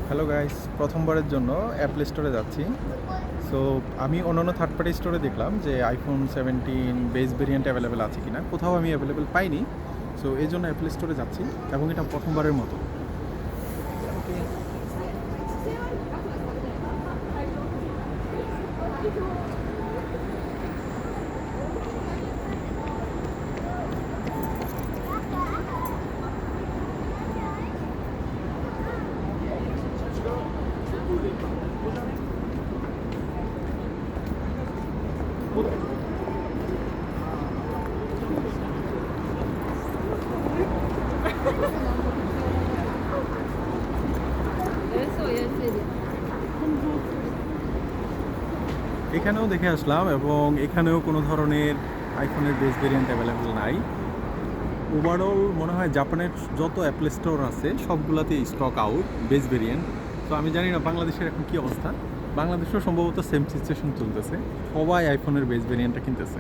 Hello guys, প্রথমবারের জন্য Apple স্টোরে যাচ্ছি। সো আমি অন্যান্য থার্ড পার্টি স্টোরে দেখলাম যে আইফোন 17 বেস ভেরিয়েন্ট অ্যাভেলেবেল আছে কিনা, কোথাও আমি অ্যাভেলেবেল পাইনি। সো এই জন্য অ্যাপল স্টোরে যাচ্ছি এবং এটা প্রথমবারের মতো। এখানেও দেখে আসলাম এবং এখানেও কোনো ধরনের আইফোনের বেস ভেরিয়েন্ট অ্যাভেলেবেল নাই। ওভারঅল মনে হয় জাপানের যত অ্যাপল স্টোর আছে সবগুলোতেই স্টক আউট বেস ভেরিয়েন্ট। তো আমি জানি না বাংলাদেশের এখন কী অবস্থা। বাংলাদেশেও সম্ভবত সেম সিচুয়েশন চলতেছে, সবাই আইফোনের বেস ভেরিয়েন্টটা কিনতেছে।